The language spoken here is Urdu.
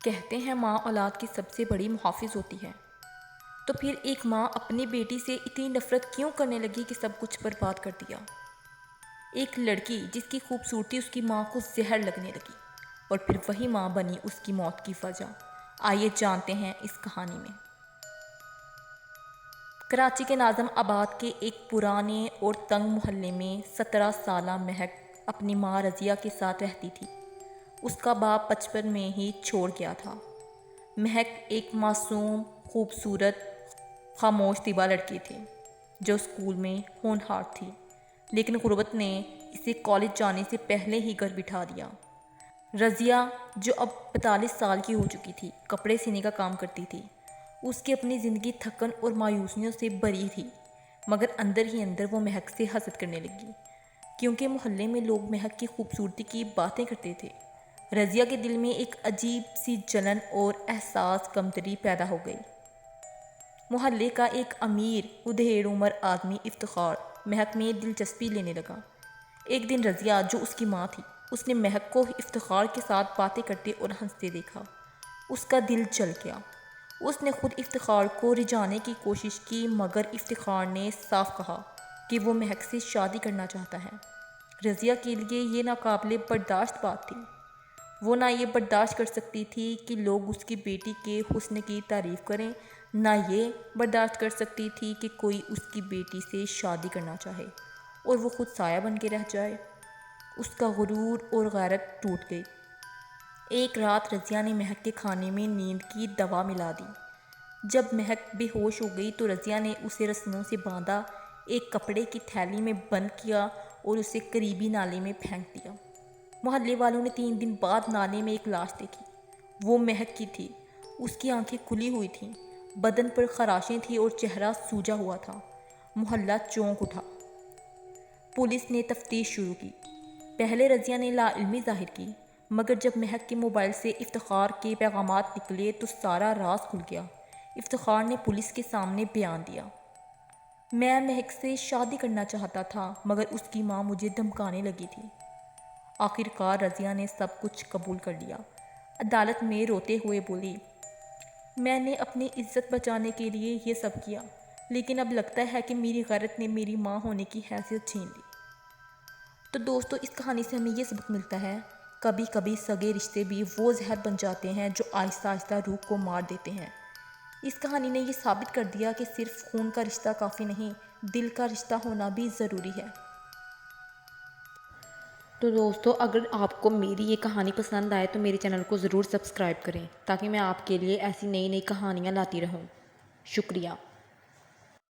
کہتے ہیں ماں اولاد کی سب سے بڑی محافظ ہوتی ہے، تو پھر ایک ماں اپنی بیٹی سے اتنی نفرت کیوں کرنے لگی کہ سب کچھ برباد کر دیا؟ ایک لڑکی جس کی خوبصورتی اس کی ماں کو زہر لگنے لگی اور پھر وہی ماں بنی اس کی موت کی وجہ۔ آئیے جانتے ہیں اس کہانی میں۔ کراچی کے ناظم آباد کے ایک پرانے اور تنگ محلے میں 17 سالہ مہک اپنی ماں رضیہ کے ساتھ رہتی تھی۔ اس کا باپ بچپن میں ہی چھوڑ گیا تھا۔ مہک ایک معصوم، خوبصورت، خاموش طیبہ لڑکی تھی جو اسکول میں ہونہار تھی، لیکن غربت نے اسے کالج جانے سے پہلے ہی گھر بٹھا دیا۔ رضیہ جو اب 45 سال کی ہو چکی تھی، کپڑے سینے کا کام کرتی تھی۔ اس کی اپنی زندگی تھکن اور مایوسیوں سے بری تھی، مگر اندر ہی اندر وہ مہک سے حسد کرنے لگی، کیونکہ محلے میں لوگ مہک کی خوبصورتی کی باتیں کرتے تھے۔ رضیہ کے دل میں ایک عجیب سی جلن اور احساس کمتری پیدا ہو گئی۔ محلے کا ایک امیر ادھیڑ عمر آدمی افتخار مہک میں دلچسپی لینے لگا۔ ایک دن رضیہ جو اس کی ماں تھی، اس نے مہک کو افتخار کے ساتھ باتیں کرتے اور ہنستے دیکھا۔ اس کا دل جل گیا۔ اس نے خود افتخار کو رجانے کی کوشش کی، مگر افتخار نے صاف کہا کہ وہ مہک سے شادی کرنا چاہتا ہے۔ رضیہ کے لیے یہ ناقابل برداشت بات تھی۔ وہ نہ یہ برداشت کر سکتی تھی کہ لوگ اس کی بیٹی کے حسن کی تعریف کریں، نہ یہ برداشت کر سکتی تھی کہ کوئی اس کی بیٹی سے شادی کرنا چاہے اور وہ خود سایہ بن کے رہ جائے۔ اس کا غرور اور غیرت ٹوٹ گئی۔ ایک رات رضیہ نے مہک کے کھانے میں نیند کی دوا ملا دی۔ جب مہک بے ہوش ہو گئی تو رضیہ نے اسے رسنوں سے باندھا، ایک کپڑے کی تھیلی میں بند کیا اور اسے قریبی نالے میں پھینک دیا۔ محلے والوں نے 3 دن بعد نالے میں ایک لاش دیکھی۔ وہ مہک کی تھی۔ اس کی آنکھیں کھلی ہوئی تھیں، بدن پر خراشیں تھیں اور چہرہ سوجا ہوا تھا۔ محلہ چونک اٹھا۔ پولیس نے تفتیش شروع کی۔ پہلے رضیہ نے لا علمی ظاہر کی، مگر جب مہک کے موبائل سے افتخار کے پیغامات نکلے تو سارا راز کھل گیا۔ افتخار نے پولیس کے سامنے بیان دیا، میں مہک سے شادی کرنا چاہتا تھا، مگر اس کی ماں مجھے دھمکانے لگی تھی۔ آخرکار رضیہ نے سب کچھ قبول کر لیا۔ عدالت میں روتے ہوئے بولی، میں نے اپنی عزت بچانے کے لیے یہ سب کیا، لیکن اب لگتا ہے کہ میری غیرت نے میری ماں ہونے کی حیثیت چھین لی۔ تو دوستو، اس کہانی سے ہمیں یہ سبق ملتا ہے، کبھی کبھی سگے رشتے بھی وہ زہر بن جاتے ہیں جو آہستہ آہستہ روح کو مار دیتے ہیں۔ اس کہانی نے یہ ثابت کر دیا کہ صرف خون کا رشتہ کافی نہیں، دل کا رشتہ ہونا بھی ضروری ہے۔ تو دوستو، اگر آپ کو میری یہ کہانی پسند آئے تو میرے چینل کو ضرور سبسکرائب کریں، تاکہ میں آپ کے لیے ایسی نئی نئی کہانیاں لاتی رہوں۔ شکریہ۔